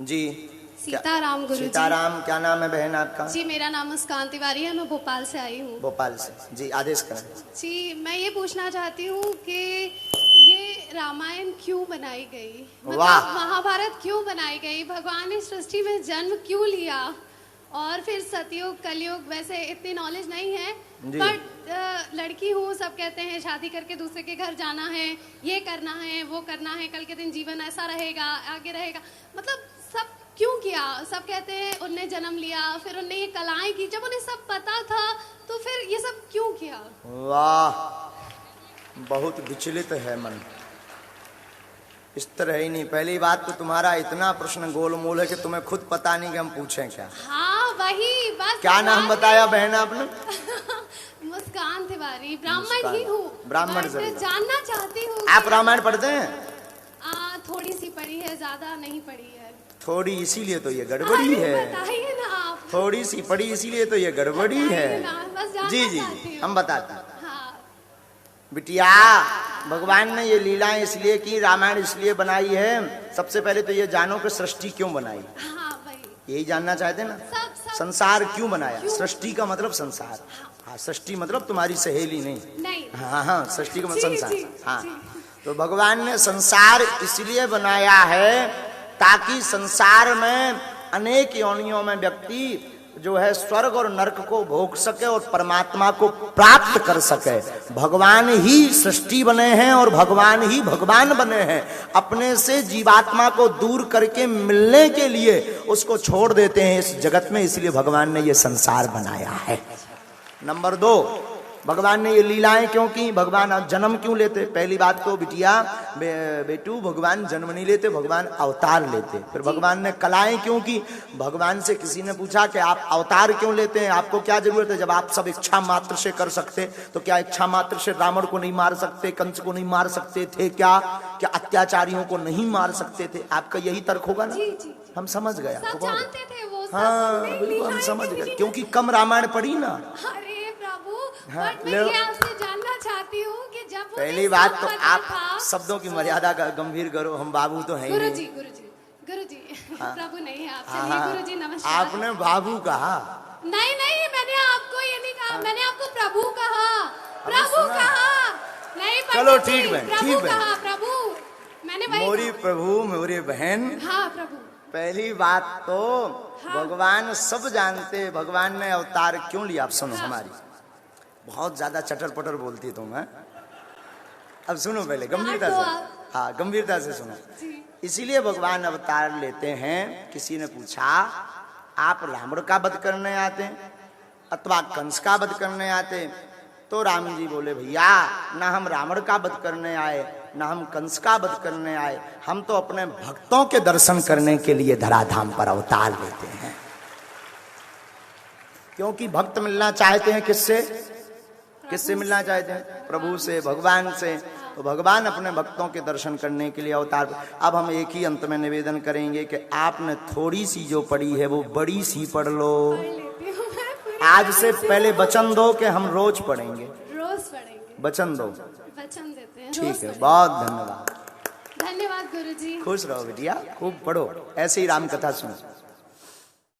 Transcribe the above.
जी। सीताराम गुरु जी। सीताराम। क्या नाम है बहन आपका? जी मेरा नाम मुस्कान तिवारी है, मैं भोपाल से आई हूँ। भोपाल से। जी आदेश करें। जी मैं ये पूछना चाहती हूँ कि ये रामायण क्यों बनाई गई, वाह। मतलब महाभारत क्यों बनाई गई, भगवान ने सृष्टि में जन्म क्यों लिया, और फिर सतयुग कलयुग, वैसे इतनी नॉलेज नहीं है बट लड़की हूँ, सब कहते हैं शादी करके दूसरे के घर जाना है, ये करना है वो करना है, कल के दिन जीवन ऐसा रहेगा आगे रहेगा, मतलब सब क्यों किया। सब कहते हैं उनने जन्म लिया, फिर उनने ये कलाएं की, जब उन्हें सब पता था तो फिर ये सब क्यों किया। वाह, बहुत विचलित है मन। इस तरह ही नहीं। पहली बात तो तुम्हारा इतना प्रश्न गोलमोल है कि तुम्हें खुद पता नहीं कि हम पूछें क्या। हाँ वही बस। क्या नाम बताया बहन आपने? मुस्कान तिवारी। ब्राह्मण ही हूँ। ब्राह्मण से जानना चाहती हूँ। आप रामायण पढ़ते हैं? थोड़ी सी पढ़ी है, ज्यादा नहीं पढ़ी है। थोड़ी, इसीलिए तो ये गड़बड़ी है। बताइए ना आप। थोड़ी सी पढ़ी इसीलिए तो ये गड़बड़ी है। जी जी जी हम बताते हैं। बिटिया, भगवान ने ये लीलाएं इसलिए की, रामायण इसलिए बनाई है। सबसे पहले तो ये जानो कि सृष्टि क्यों बनाई। यही जानना चाहते ना। संसार क्यों बनाया। सृष्टि का मतलब संसार। हाँ, सृष्टि मतलब तुम्हारी सहेली नहीं। हाँ हाँ, सृष्टि का मतलब संसार। हाँ, तो भगवान ने संसार इसलिए बनाया है ताकि संसार में अनेक योनियों में व्यक्ति जो है स्वर्ग और नरक को भोग सके और परमात्मा को प्राप्त कर सके। भगवान ही सृष्टि बने हैं और भगवान ही भगवान बने हैं। अपने से जीवात्मा को दूर करके मिलने के लिए उसको छोड़ देते हैं इस जगत में, इसलिए भगवान ने ये संसार बनाया है। नंबर 2, भगवान ने ये लीलाएं क्यों की। भगवान जन्म क्यों लेते। पहली बात तो बिटिया बेटू, भगवान जन्म नहीं लेते, भगवान अवतार लेते। फिर भगवान ने कलाएं क्यों की। भगवान से किसी ने पूछा कि आप अवतार क्यों लेते हैं, आपको क्या जरूरत है, जब आप सब इच्छा मात्र से कर सकते तो क्या इच्छा मात्र से रावण को नहीं मार सकते, कंस को नहीं मार सकते थे क्या अत्याचारियों को नहीं मार सकते थे। आपका यही तर्क होगा ना। हम समझ गए आपको। हाँ बिल्कुल हम समझ गए, क्योंकि कम रामायण पढ़ी ना। हाँ, मैं ये आपसे जानना चाहती हूँ कि जब पहली बात तो आप शब्दों की मर्यादा का गंभीर करो। हम बाबू तो हैं ही नहीं। गुरुजी हाँ, प्रभु नहीं आप। हाँ, गुरुजी नमस्कार। आपने बाबू कहा। नहीं मैंने आपको ये नहीं कहा। मैंने आपको प्रभु कहा। प्रभु कहा नहीं। चलो ठीक है, ठीक है प्रभु, मैंने वही मोरी प्रभु मोरी बहन। हाँ प्रभु। पहली बात तो भगवान सब जानते। भगवान ने अवतार क्यों लिया, आप सुनो। हमारी बहुत ज्यादा चटर पटर बोलती तुम है। अब सुनो पहले गंभीरता से। हाँ गंभीरता से सुनो। इसीलिए भगवान अवतार लेते हैं। किसी ने पूछा आप रावण का वध करने आते अथवा कंस का वध करने आते, तो राम जी बोले भैया ना हम रावण का वध करने आए ना हम कंस का वध करने आए, हम तो अपने भक्तों के दर्शन करने के लिए धराधाम पर अवतार लेते हैं। क्योंकि भक्त मिलना चाहते हैं किससे मिलना चाहते हैं? प्रभु से, भगवान से। तो भगवान अपने भक्तों के दर्शन करने के लिए अवतार। अब हम एक ही अंत में निवेदन करेंगे कि आपने थोड़ी सी जो पढ़ी है वो बड़ी सी पढ़ लो। आज से पहले वचन दो कि हम रोज पढ़ेंगे। वचन दो। वचन देते हैं। ठीक है, बहुत धन्यवाद। धन्यवाद गुरुजी। खुश रहो बिटिया, खूब पढ़ो, ऐसे ही राम कथा सुनो।